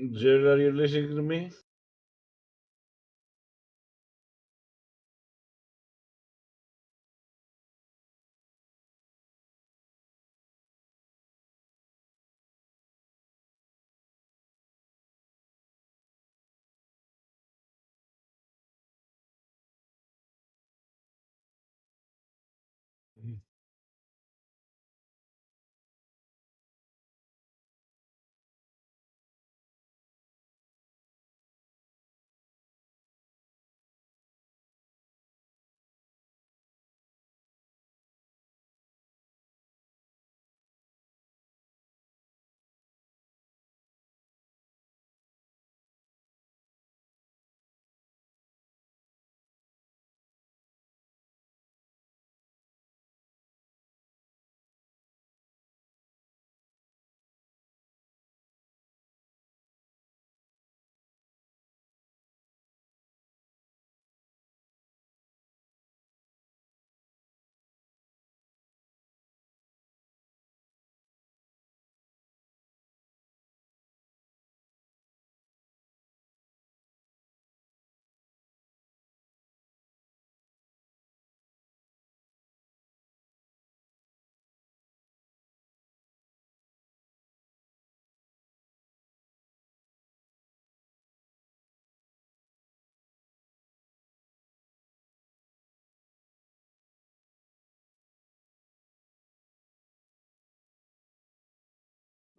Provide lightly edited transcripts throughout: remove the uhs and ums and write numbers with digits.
Jared, are you listening to me?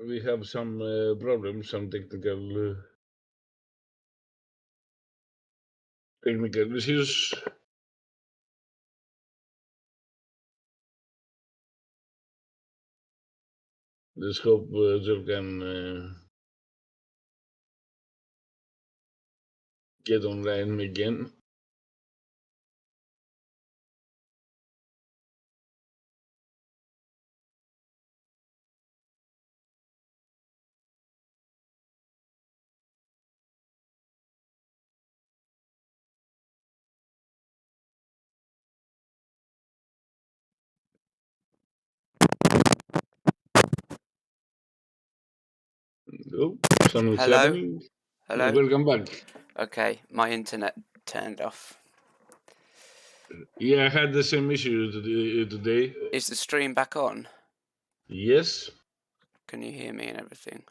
We have some problems, some technical issues. Let's hope Joel can get online again. Oh, something's Hello? happening. Hello? Welcome back. Okay, my internet turned off. Yeah, I had the same issue today. Is the stream back on? Yes. Can you hear me and everything?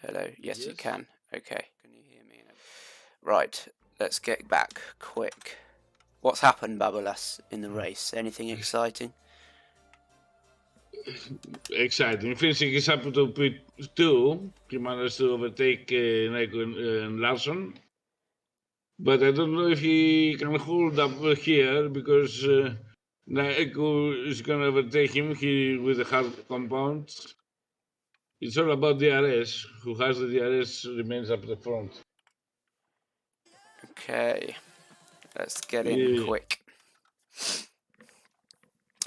Hello? Yes, you can. Okay. Can you hear me and everything? Right, let's get back quick. What's happened, Babalas, in the race? Anything exciting? Exciting. Finishing is up to P2. He managed to overtake Nico and Larson. But I don't know if he can hold up here because Nico is going to overtake him with the hard compound. It's all about DRS. Who has the DRS remains up the front. Okay, let's get in quick.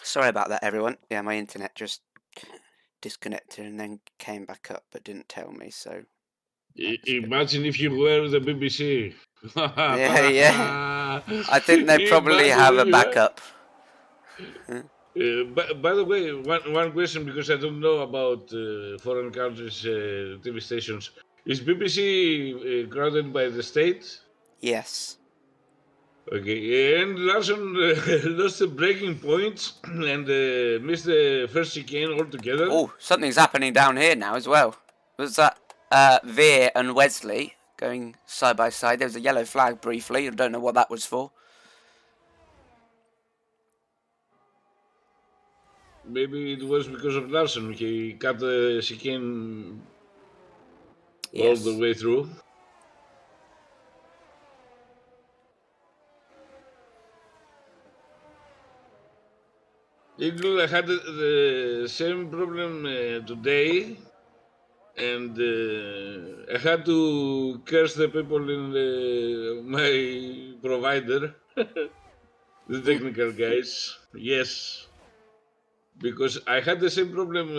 Sorry about that, everyone. Yeah, my internet just disconnected and then came back up but didn't tell me, so... Imagine if you were the BBC. yeah. I think they probably have a backup. By the way, one question, because I don't know about foreign countries' TV stations. Is BBC grounded by the state? Yes. Okay, and Larson lost the breaking point and missed the first chicane altogether. Oh, something's happening down here now as well. Was that Veer and Wesley going side by side? There was a yellow flag briefly. I don't know what that was for. Maybe it was because of Larson. He cut the chicane all the way through. I had the same problem today, and I had to curse the people in my provider, the technical guys. Yes, because I had the same problem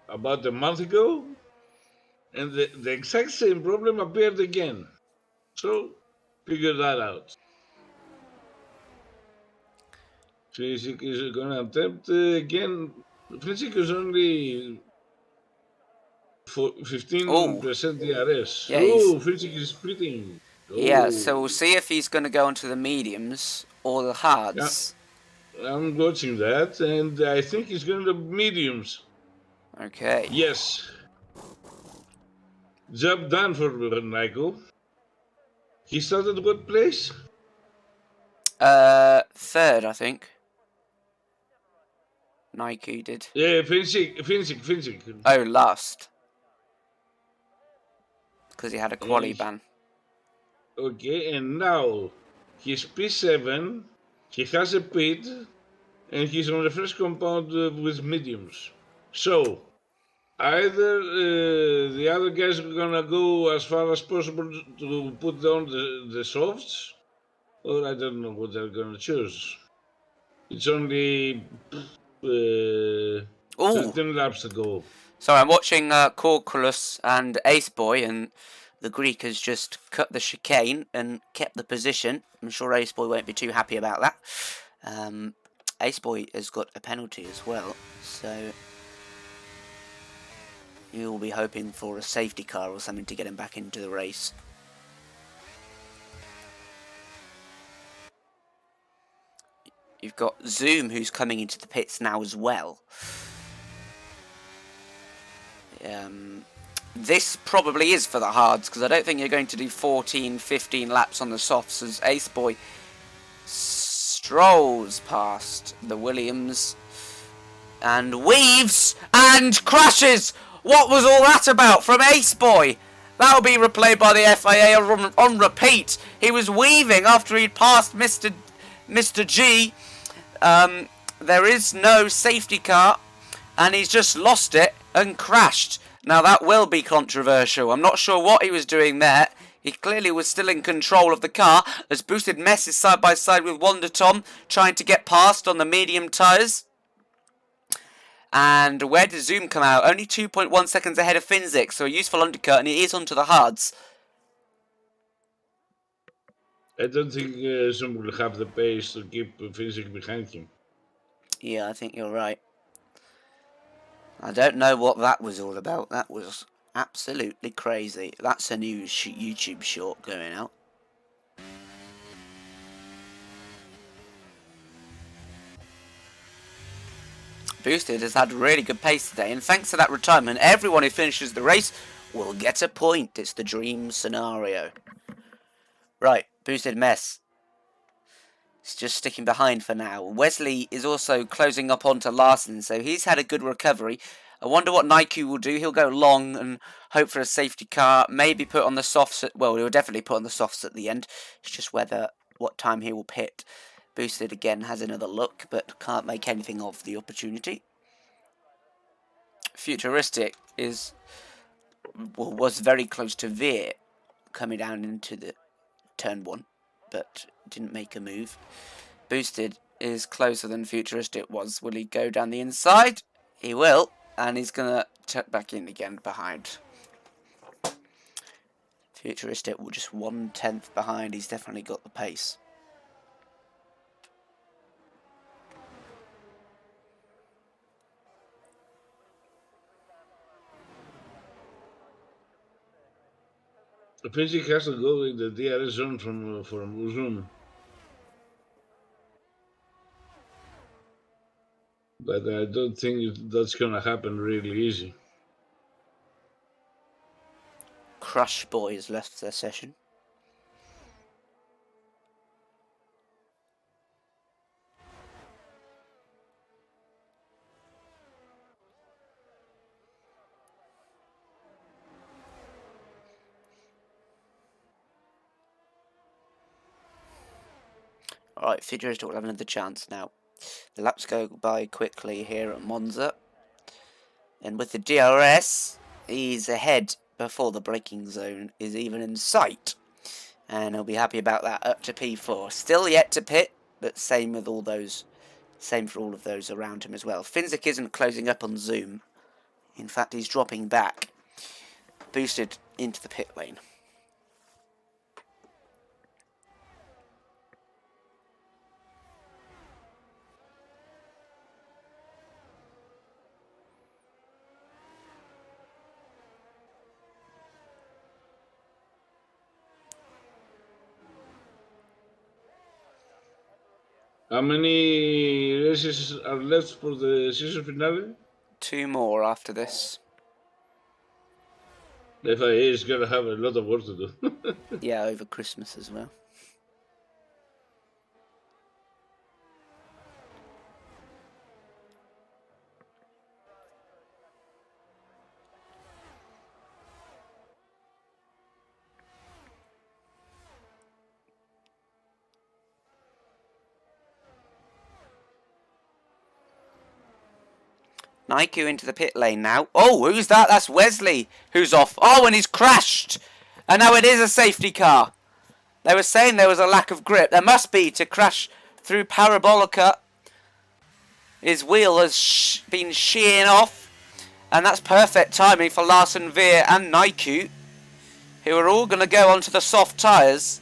about a month ago, and the exact same problem appeared again. So, figure that out. Physics is going to attempt again. Physics is only for Oh, 15% DRS. yeah, Oh, Physic is splitting. yeah. So we'll Oh, see if he's going to go onto the mediums or the yeah, hards. I'm watching that, and I think he's going to mediums. Okay. Yes, job done for Nico. He started what place? Third, I think. Nike did. Yeah, Physic. Oh, last. Because he had a quali And ban. okay, and now he's P7. He has a pit, and he's on the first compound with mediums. So either the other guys are gonna go as far as possible to put down the softs, or I don't know what they're gonna choose. It's only Oh, 13 laps to go. so I'm watching Corculus and Ace Boy, and the Greek has just cut the chicane and kept the position. I'm sure Ace Boy won't be too happy about that. Ace Boy has got a penalty as well, so you'll be hoping for a safety car or something to get him back into the race. You've got Zoom, who's coming into the pits now as well. This probably is for the hards, because I don't think you're going to do 14, 15 laps on the softs as Ace Boy strolls past the Williams and weaves and crashes. What was all that about from Ace Boy? That'll be replayed by the FIA on repeat. He was weaving after he'd passed Mr. G. There is no safety car, and he's just lost it and crashed. Now that will be controversial. I'm not sure what he was doing there. He clearly was still in control of the car, as Boosted Mess is side by side with Wonder Tom, trying to get past on the medium tyres. And where did Zoom come out? Only 2.1 seconds ahead of Finzik, so a useful undercut, and he is onto the hards. I don't think Zoom will have the pace to keep Physic behind him. Yeah, I think you're right. I don't know what that was all about. That was absolutely crazy. That's a new YouTube short going out. Boosted has had really good pace today, and thanks to that retirement, everyone who finishes the race will get a point. It's the dream scenario. Right, Boosted Mess. It's just sticking behind for now. Wesley is also closing up onto Larson, so he's had a good recovery. I wonder what Nike will do. He'll go long and hope for a safety car. Maybe put on the softs. Well, he'll definitely put on the softs at the end. It's just what time he will pit. Boosted again has another look, but can't make anything of the opportunity. Futuristic was very close to Veer coming down into the turn one, but didn't make a move. Boosted is closer than Futuristic was. Will he go down the inside? He will, and he's gonna tuck back in again behind. Futuristic will just 1/10 behind. He's definitely got the pace. Physic has to go in the DRS zone from Zoom. But I don't think that's gonna happen really easy. Crush Boys left their session. Alright, Futuristic will have another chance now. The laps go by quickly here at Monza. And with the DRS, he's ahead before the braking zone is even in sight. And he'll be happy about that, up to P4. Still yet to pit, but same with all those. Same for all of those around him as well. Finzik isn't closing up on Zoom. In fact, he's dropping back. Boosted into the pit lane. How many races are left for the season finale? 2 more after this. The FIA is gonna have a lot of work to do. Yeah, over Christmas as well. Naiku into the pit lane now. Oh, who's that? That's Wesley, who's off. Oh, and he's crashed. And now it is a safety car. They were saying there was a lack of grip. There must be to crash through Parabolica. His wheel has been shearing off. And that's perfect timing for Larson, Veer and Naiku, who are all going to go onto the soft tyres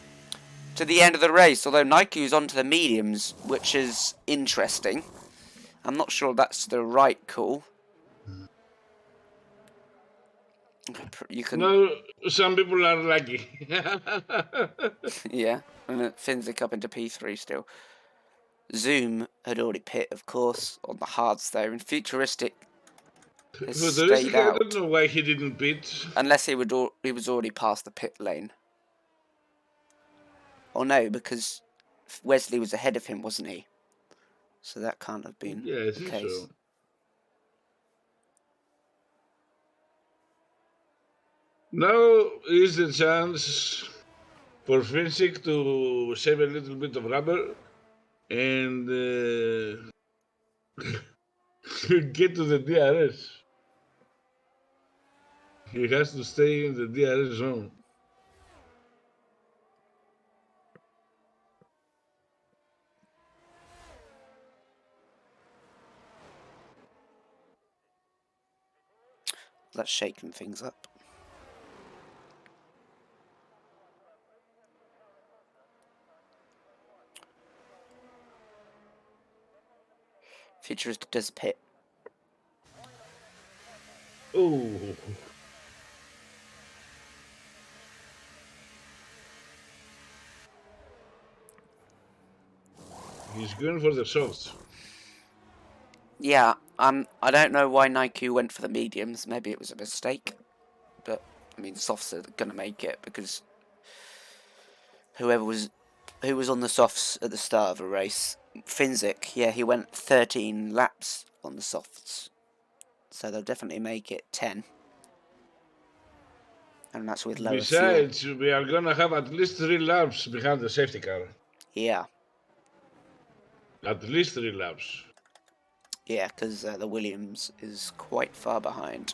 to the end of the race. Although Naiku's onto the mediums, which is interesting. I'm not sure that's the right call. You can. No, some people are lucky. Yeah, and it Finzik up into P3 still. Zoom had already pit, of course, on the hards there, and Futuristic has stayed I out. don't know why he didn't pit. Unless he was already past the pit lane. Oh no, because Wesley was ahead of him, wasn't he? So that can't have been I the think case. so. Now is the chance for Finzik to save a little bit of rubber and get to the DRS. He has to stay in the DRS zone. That's shaking things up. Futuristic does pit. Oh. He's going for the softs. Yeah, I don't know why Naiku went for the mediums. Maybe it was a mistake. But, I mean, softs are going to make it because who was on the softs at the start of a race? Finzik, yeah, he went 13 laps on the softs. So they'll definitely make it 10. And that's with lower Besides, fuel. we are going to have at least 3 laps behind the safety car. Yeah. At least 3 laps. Yeah, because the Williams is quite far behind.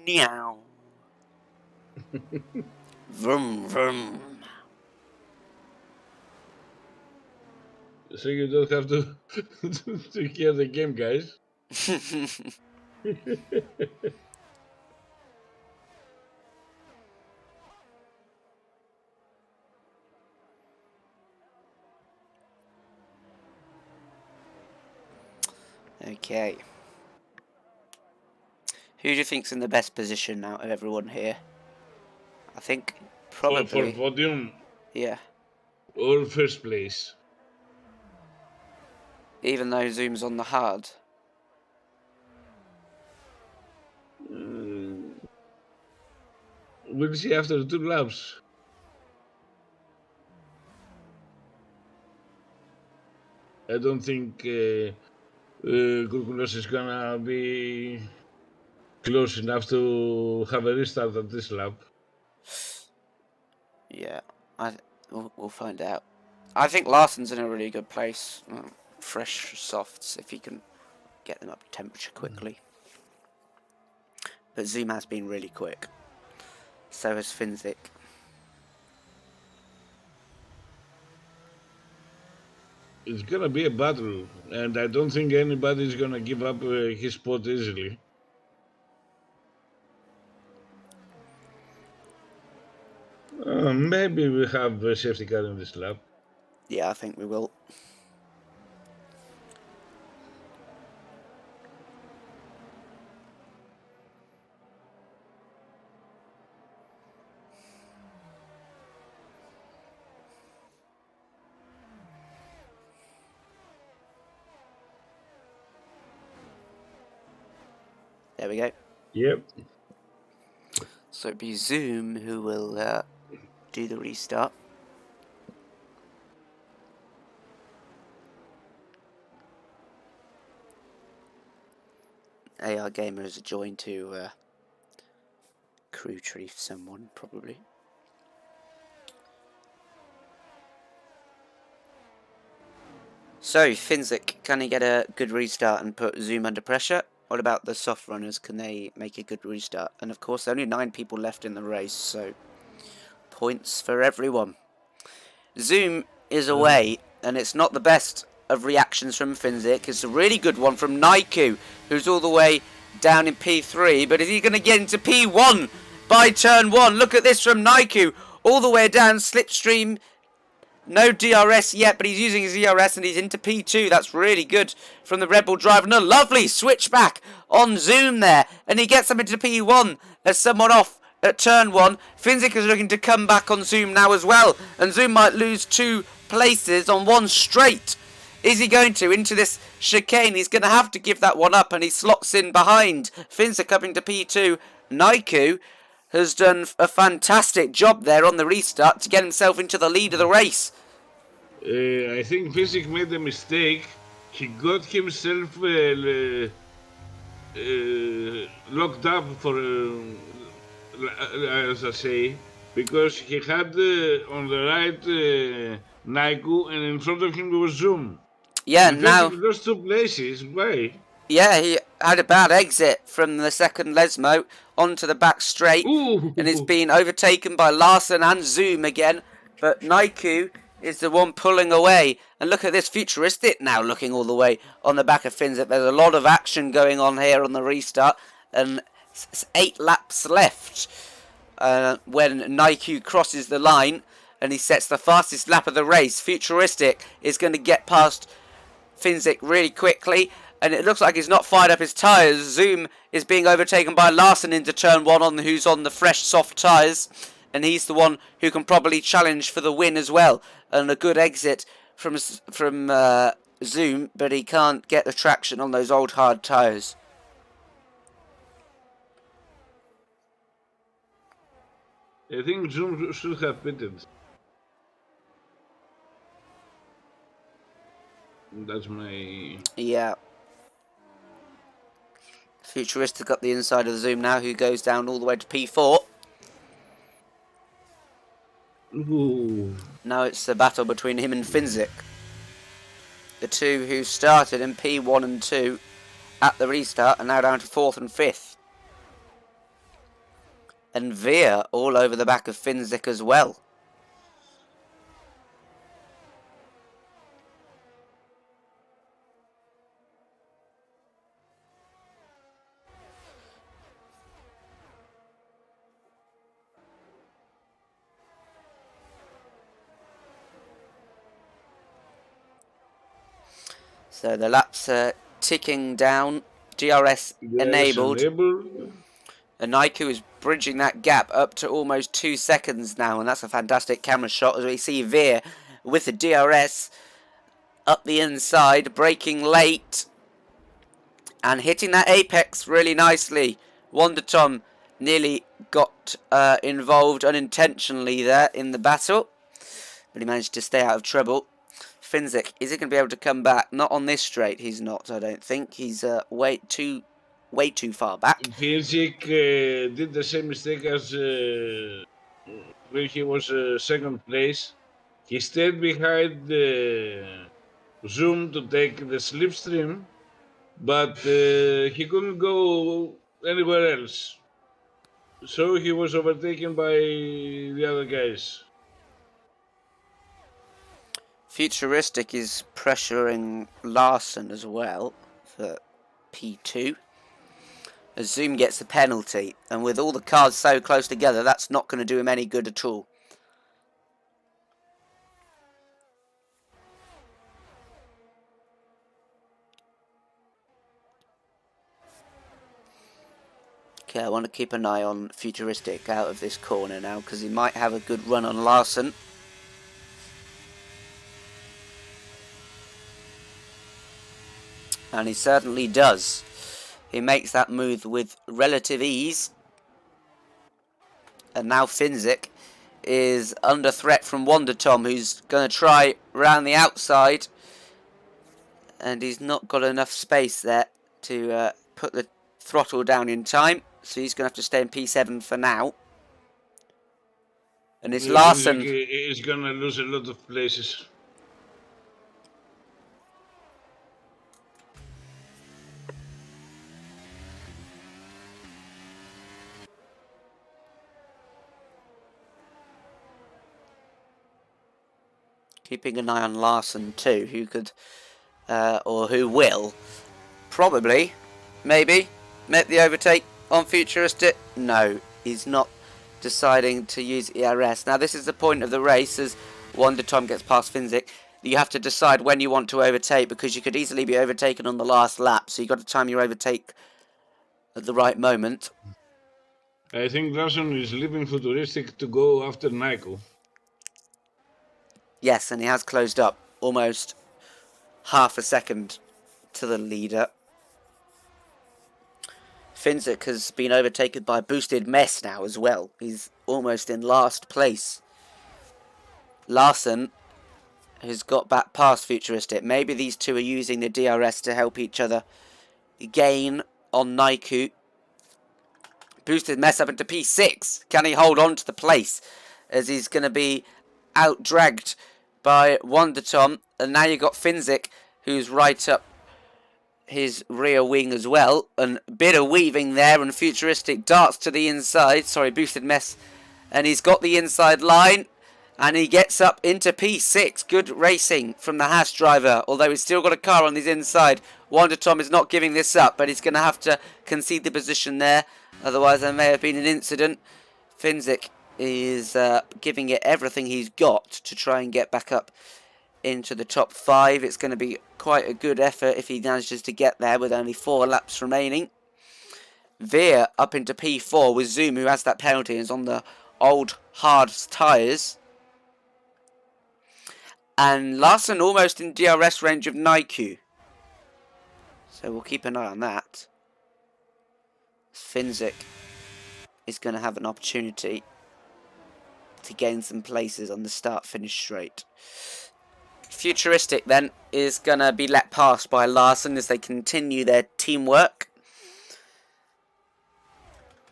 Meow. Vroom, vroom. So you don't have to to hear the game, guys. Okay. Who do you think's in the best position out of everyone here? I think probably for podium. Yeah. Or first place. Even though Zoom's on the hard. We'll see after 2 laps. I don't think Kurkulos is gonna be close enough to have a restart at this lap. Yeah, we'll find out. I think Larson's in a really good place. fresh softs if he can get them up to temperature quickly. But Zoom has been really quick. So has Finzik. It's gonna be a battle, and I don't think anybody's gonna give up his spot easily. Maybe we have a safety car in this lap. Yeah, I think we will. There we go. Yep. So it'll be Zoom who will do the restart. AR Gamer is joined to crew chief someone, probably. So, Finzik, can he get a good restart and put Zoom under pressure? What about the soft runners? Can they make a good restart? And of course, only 9 people left in the race, so points for everyone. Zoom is away, and it's not the best of reactions from Finzik. It's a really good one from Naiku, who's all the way down in P3. But is he going to get into P1 by turn 1? Look at this from Naiku, all the way down Slipstream. No DRS yet, but he's using his DRS and he's into P2. That's really good from the Red Bull driver. And a lovely switchback on Zoom there. And he gets him into P1 as someone off at turn 1. Finzik is looking to come back on Zoom now as well. And Zoom might lose 2 places on one straight. Is he going to? Into this chicane. He's going to have to give that one up. And he slots in behind. Finzik coming to P2. Naiku has done a fantastic job there on the restart to get himself into the lead of the race. I think Finzik made a mistake. He got himself locked up for, as I say, because he had on the right Naiku and in front of him was Zoom. Yeah, and now... He lost 2 places. Why? Yeah, he had a bad exit from the second Lesmo onto the back straight. Ooh. And it's been overtaken by Larson and Zoom again. But Naiku is the one pulling away. And look at this, Futuristic now looking all the way on the back of Finzik. There's a lot of action going on here on the restart. And it's 8 laps left when Naiku crosses the line. And he sets the fastest lap of the race. Futuristic is going to get past Finzik really quickly. And it looks like he's not fired up his tyres. Zoom is being overtaken by Larson into turn 1, who's on the fresh, soft tyres. And he's the one who can probably challenge for the win as well. And a good exit from Zoom, but he can't get the traction on those old, hard tyres. I think Zoom should have pitted. That's my... Yeah. Futuristic up the inside of Zoom now, who goes down all the way to P4. Ooh. Now it's the battle between him and Finzik. The two who started in P1 and 2 at the restart are now down to 4th and 5th. And Veer all over the back of Finzik as well. So the laps are ticking down, DRS enabled. And Naiku is bridging that gap up to almost 2 seconds now, and that's a fantastic camera shot as we see Veer with the DRS up the inside, braking late and hitting that apex really nicely. Wonder Tom nearly got involved unintentionally there in the battle, but he managed to stay out of trouble. Finzik, is he going to be able to come back? Not on this straight, he's not, I don't think. He's way too far back. Finzik did the same mistake as when he was second place. He stayed behind Zoom to take the slipstream, but he couldn't go anywhere else. So he was overtaken by the other guys. Futuristic is pressuring Larson as well for P2. As Zoom gets the penalty, and with all the cars so close together, that's not going to do him any good at all. Okay, I want to keep an eye on Futuristic out of this corner now, because he might have a good run on Larson. And he certainly does. He makes that move with relative ease. And now Finzik is under threat from Wonder Tom, who's going to try round the outside. And he's not got enough space there to put the throttle down in time. So he's going to have to stay in P7 for now. And it's Larson. He's going to lose a lot of places. Keeping an eye on Larson too, who could, or who will, probably, maybe, make the overtake on Futuristic. No, he's not deciding to use ERS. Now this is the point of the race, as Wonder Tom gets past Finzik. You have to decide when you want to overtake, because you could easily be overtaken on the last lap, so you've got to time your overtake at the right moment. I think Larson is leaving Futuristic to go after Nico. Yes, and he has closed up almost half a second to the leader. Finzik has been overtaken by Boosted Mess now as well. He's almost in last place. Larson has got back past Futuristic. Maybe these two are using the DRS to help each other gain on Naiku. Boosted Mess up into P6. Can he hold on to the place, as he's going to be out-dragged by Wonder Tom? And now you've got Finzik, who's right up his rear wing as well. And a bit of weaving there, and Futuristic darts to the inside. Sorry, Boosted Mess. And he's got the inside line. And he gets up into P6. Good racing from the Haas driver. Although he's still got a car on his inside. Wonder Tom is not giving this up, but he's going to have to concede the position there. Otherwise there may have been an incident. Finzik is giving it everything he's got to try and get back up into the top 5. It's going to be quite a good effort if he manages to get there with only 4 laps remaining. Veer up into P4 with Zoom, who has that penalty and is on the old hard tyres. And Larson almost in DRS range of Naiku. So we'll keep an eye on that. Finzik is going to have an opportunity to gain some places on the start-finish straight. Futuristic then is going to be let past by Larson as they continue their teamwork.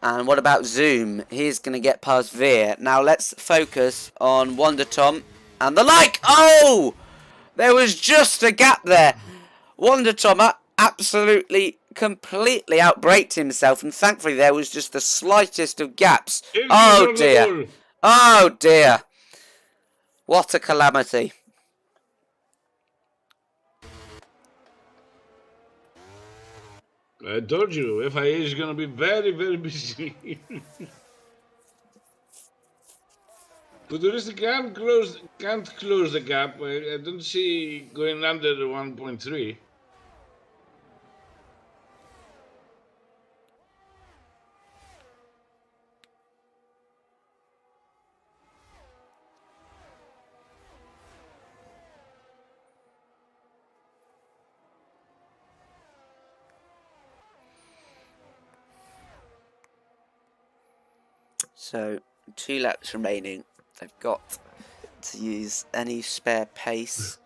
And what about Zoom? He's going to get past Veer. Now let's focus on Wonder Tom and the like. Oh! There was just a gap there. Wonder Tom absolutely, completely outbraked himself. And thankfully there was just the slightest of gaps. Oh dear. Oh dear. What a calamity. I told you, FIA is going to be very, very busy. Futuristic can't close the gap. I don't see going under 1.3. So 2 laps remaining. They've got to use any spare pace.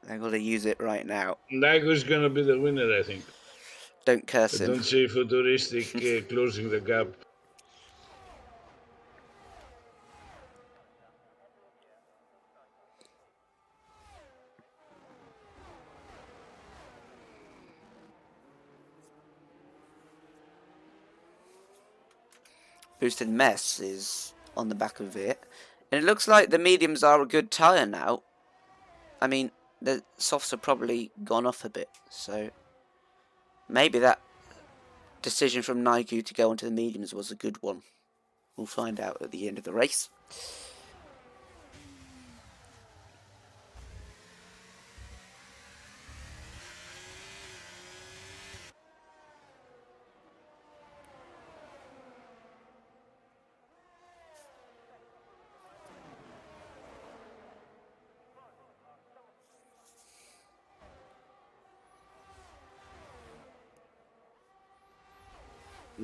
They've got to use it right now. Nico's going to be the winner, I think. Don't curse him. I don't see Futuristic closing the gap. Boosted Mess is on the back of it. And it looks like the mediums are a good tyre now. I mean, the softs have probably gone off a bit. So maybe that decision from Nike to go onto the mediums was a good one. We'll find out at the end of the race.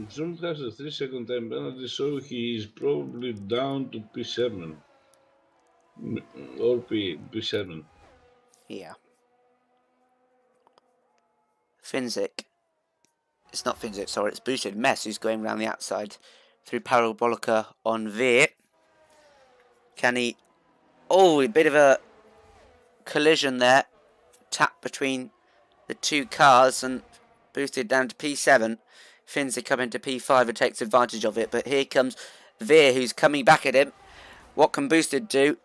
Zoom has a 3-second time penalty, so he is probably down to P7 or P7. Yeah. Finzik. It's not Finzik, sorry, it's Boosted Mess who's going around the outside through Parabolica on Veer. Can he... Oh, a bit of a collision there. Tap between the two cars and boosted down to P7. Finzik coming to P5 and takes advantage of it. But here comes Veer who's coming back at him. What can Boosted do?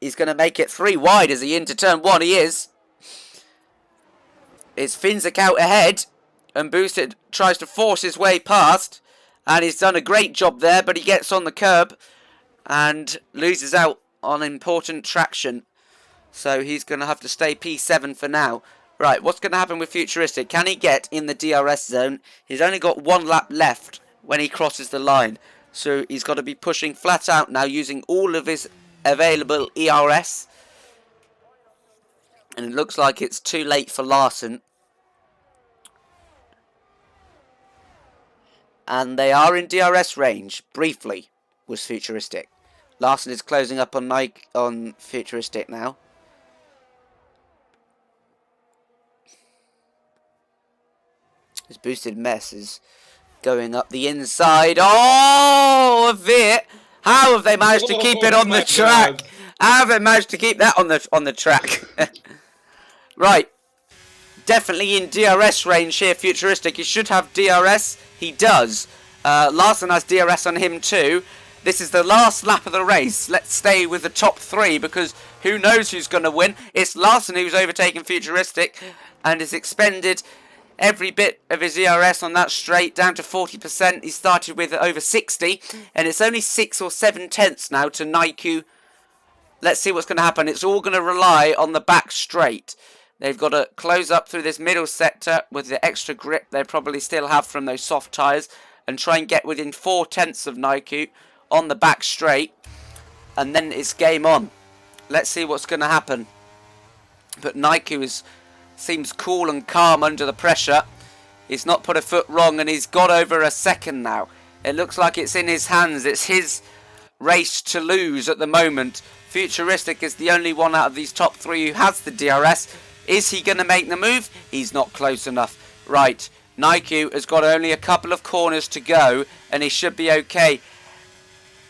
He's going to make it 3 wide as he into turn 1. He is. It's Finzik out ahead. And Boosted tries to force his way past. And he's done a great job there. But he gets on the curb. And loses out on important traction. So he's going to have to stay P7 for now. Right, what's going to happen with Futuristic? Can he get in the DRS zone? He's only got 1 lap left when he crosses the line. So he's got to be pushing flat out now using all of his available ERS. And it looks like it's too late for Larson. And they are in DRS range, briefly, was Futuristic. Larson is closing up on Futuristic now. His Boosted Mess is going up the inside. Oh, Veer! How have they managed to keep it on the track? God. How have they managed to keep that on the track? Right. Definitely in DRS range here, Futuristic. He should have DRS. He does. Larson has DRS on him too. This is the last lap of the race. Let's stay with the top 3 because who knows who's going to win. It's Larson who's overtaken Futuristic and has expended every bit of his ERS on that straight down to 40%. He started with over 60 and it's only 6 or 7 tenths now to Nike. Let's see what's going to happen. It's all going to rely on the back straight. They've got to close up through this middle sector with the extra grip they probably still have from those soft tyres and try and get within 4 tenths of Nike on the back straight. And then it's game on. Let's see what's going to happen. But Nike seems cool and calm under the pressure. He's not put a foot wrong and he's got over a second now. It looks like it's in his hands. It's his race to lose at the moment. Futuristic is the only one out of these top 3 who has the DRS. Is he going to make the move? He's not close enough. Right, Nike has got only a couple of corners to go and he should be okay.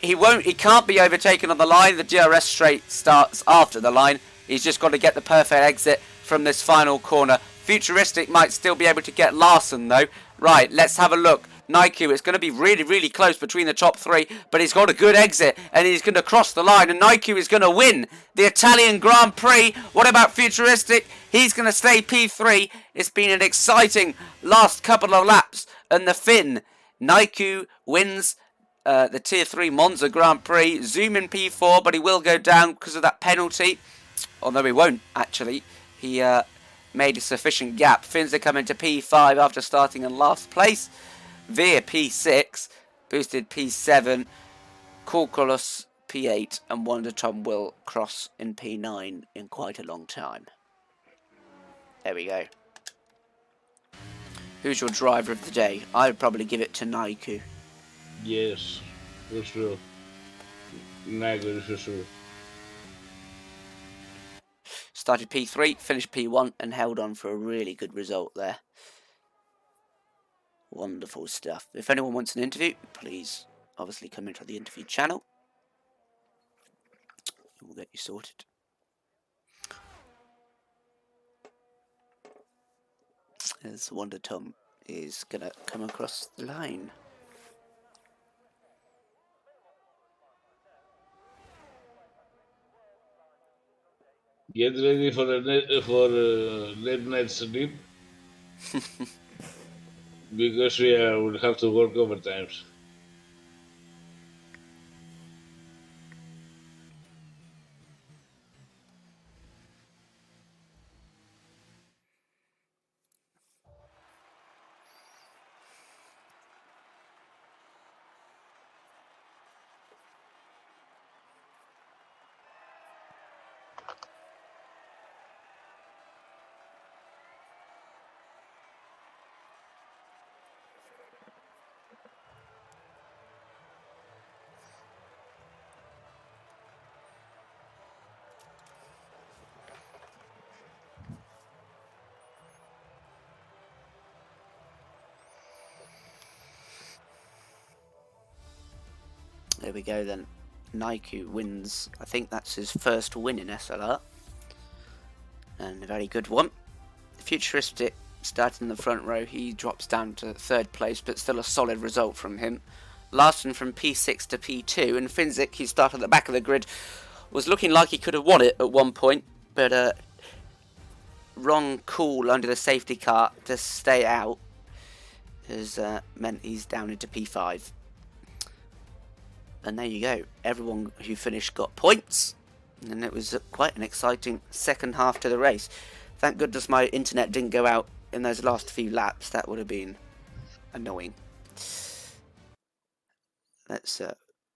He can't be overtaken on the line. The DRS straight starts after the line. He's just got to get the perfect exit from this final corner. Futuristic might still be able to get Larson though. Right, let's have a look. Nike, it's going to be really, really close between the top 3, but he's got a good exit and he's going to cross the line and Nike is going to win the Italian Grand Prix. What about Futuristic? He's going to stay P3. It's been an exciting last couple of laps and the Finn. Nike wins the Tier 3 Monza Grand Prix. Zoom in P4, but he will go down because of that penalty. Although he won't, actually. He made a sufficient gap. Finns are coming to P5 after starting in last place. Veer P6, Boosted P7, Corculus P8, and Wonder Tom will cross in P9 in quite a long time. There we go. Who's your driver of the day? I would probably give it to Naiku. Yes, for sure. Naiku for sure. Started P3, finished P1, and held on for a really good result there. Wonderful stuff. If anyone wants an interview, please obviously come into the interview channel. We'll get you sorted. As Wonder Tom is going to come across the line. Get ready for late night sleep because we will have to work overtimes. There we go then. Naiku wins. I think that's his first win in SLR. And a very good one. Futuristic starting in the front row. He drops down to third place, but still a solid result from him. Larson from P6 to P2. And Finzik, he started at the back of the grid, was looking like he could have won it at one point, but wrong call under the safety car to stay out has meant he's down into P5. And there you go. Everyone who finished got points. And it was quite an exciting second half to the race. Thank goodness my internet didn't go out in those last few laps. That would have been annoying. Let's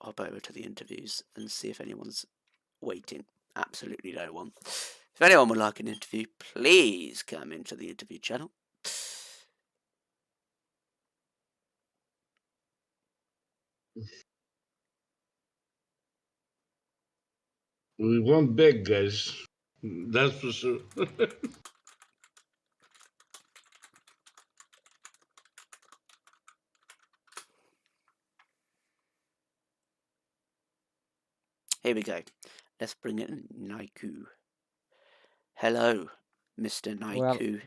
hop over to the interviews and see if anyone's waiting. Absolutely no one. If anyone would like an interview, please come into the interview channel. We won't beg, guys. That's for sure. Here we go. Let's bring in Naiku. Hello, Mr. Naiku.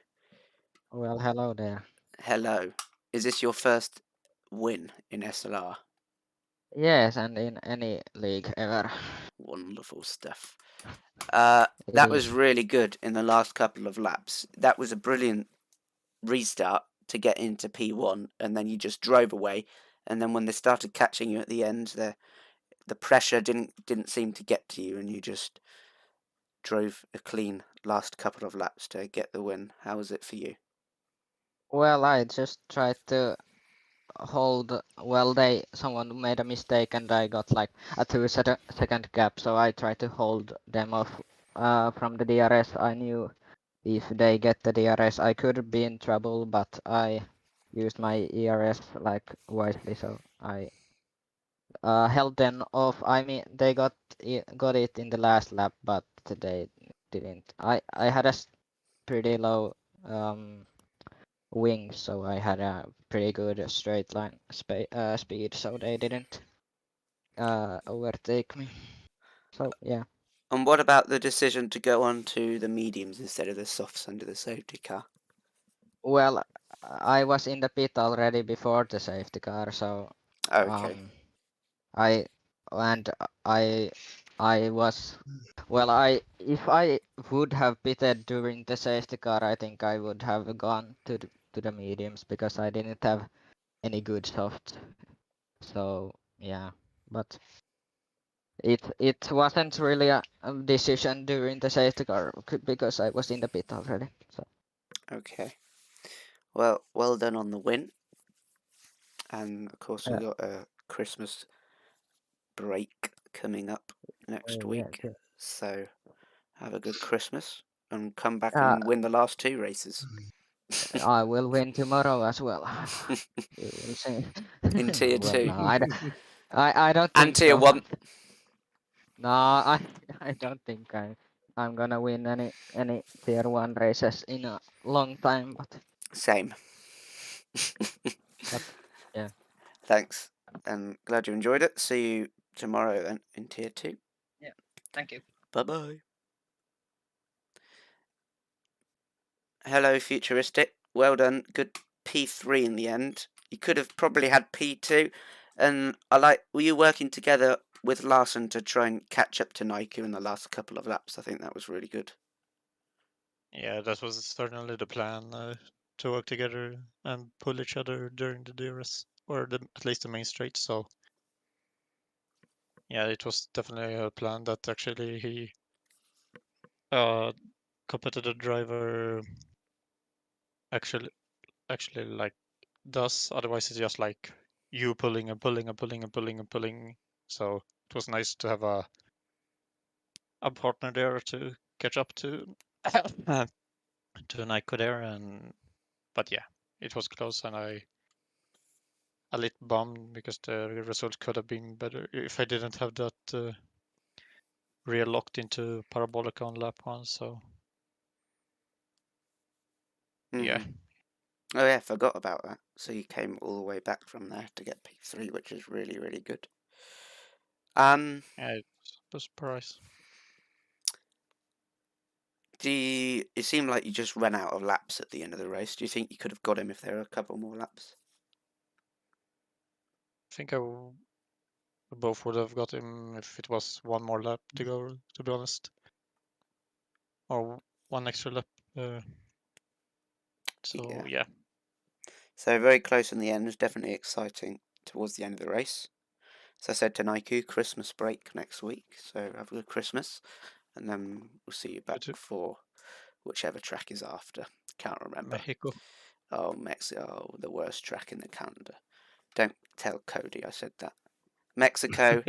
Well, hello there. Hello. Is this your first win in SLR? Yes, and in any league ever. Wonderful stuff. That It was is. really good in the last couple of laps. That was a brilliant restart to get into P1, and then you just drove away. And then when they started catching you at the end, the pressure didn't seem to get to you, and you just drove a clean last couple of laps to get the win. How was it for you? Well, I just tried to hold. Well, someone made a mistake, and I got like a 2-second gap. So I tried to hold them off from the DRS. I knew if they get the DRS, I could be in trouble, but I used my ERS like wisely. So I held them off. I mean, they got it in the last lap, but they didn't. I had a pretty low wing, so I had a pretty good straight line speed, so they didn't overtake me. So yeah. And what about the decision to go on to the mediums instead of the softs under the safety car? Well, I was in the pit already before the safety car, so Okay. I was if I would have pitted during the safety car, I think I would have gone to the mediums because I didn't have any good softs. So yeah, but it wasn't really a decision during the safety car because I was in the pit already. So Okay. Well done on the win. And of course we got a Christmas break coming up next week. Yeah. So have a good Christmas and come back and win the last two races. I will win tomorrow as well. We will see. In Tier Well, 2. no, I don't And think Tier so. 1. No, I don't think I'm gonna win any tier 1 races in a long time, but Same. yeah. Thanks. And glad you enjoyed it. See you tomorrow then in Tier 2. Yeah. Thank you. Bye-bye. Hello, Futuristic. Well done. Good P3 in the end. You could have probably had P2. And were you working together with Larson to try and catch up to Naiku in the last couple of laps. I think that was really good. Yeah, that was certainly the plan, to work together and pull each other during the DRS, or at least the main straight. So yeah, it was definitely a plan that actually he, competitor driver, actually like does. Otherwise, it's just like you pulling and pulling and pulling and pulling and pulling. So it was nice to have a partner there to catch up to to Naiku there, but yeah, it was close, and I a little bummed because the result could have been better if I didn't have that rear locked into parabolic on lap 1. So yeah, Oh yeah, forgot about that. So you came all the way back from there to get P3, which is really, really good. yeah, it was a surprise. It seemed like you just ran out of laps at the end of the race. Do you think you could have got him if there were a couple more laps? I think both would have got him if it was one more lap to go, to be honest, or one extra lap. So yeah. So very close in the end. It was definitely exciting towards the end of the race. As I said to Naiku, Christmas break next week. So have a good Christmas, and then we'll see you back for whichever track is after. Can't remember. Mexico. Oh, Mexico. Oh, the worst track in the calendar. Don't tell Cody I said that. Mexico,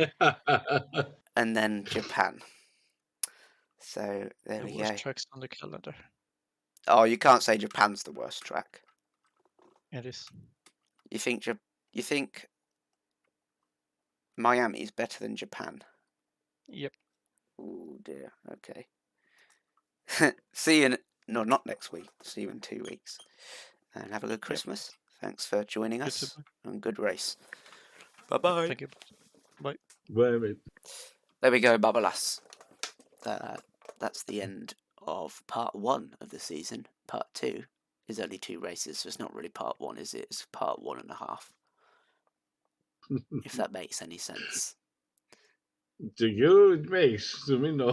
and then Japan. So there we go. Worst tracks on the calendar. Oh, you can't say Japan's the worst track. It is. You think Miami's better than Japan? Yep. Oh dear. Okay. See you not next week. See you in 2 weeks. And have a good Christmas. Yep. Thanks for joining us. And good race. Bye-bye. Thank you. Bye. Bye, mate. There we go, Babalas. That's the end of part 1 of the season. Part 2 is only 2 races, so it's not really part 1, is it? It's part 1.5. If that makes any sense. To you, it makes. To me, no.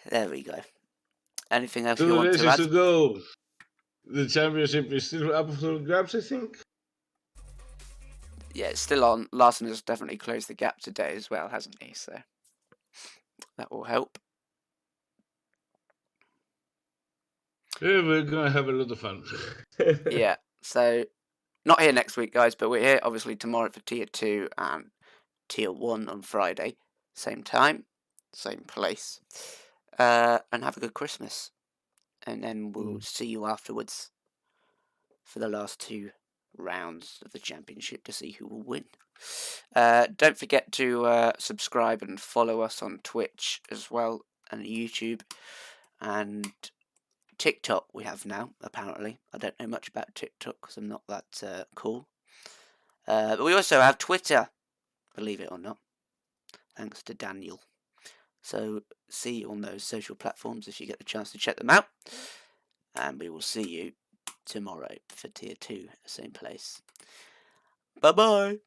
There we go. Anything else 2 you want to add? races to go. The championship is still up for grabs, I think. Yeah, it's still on. Larson has definitely closed the gap today as well, hasn't he? So that will help. Yeah, we're gonna have a lot of fun. Yeah, so not here next week, guys, but we're here obviously tomorrow for Tier 2 and Tier 1 on Friday. Same time, same place. And have a good Christmas. And then we'll see you afterwards for the last 2 rounds of the championship to see who will win. Don't forget to subscribe and follow us on Twitch as well, and YouTube, and TikTok we have now, apparently. I don't know much about TikTok because I'm not that cool. But we also have Twitter, believe it or not, thanks to Daniel. So see you on those social platforms if you get the chance to check them out. And we will see you tomorrow for Tier 2, same place. Bye-bye!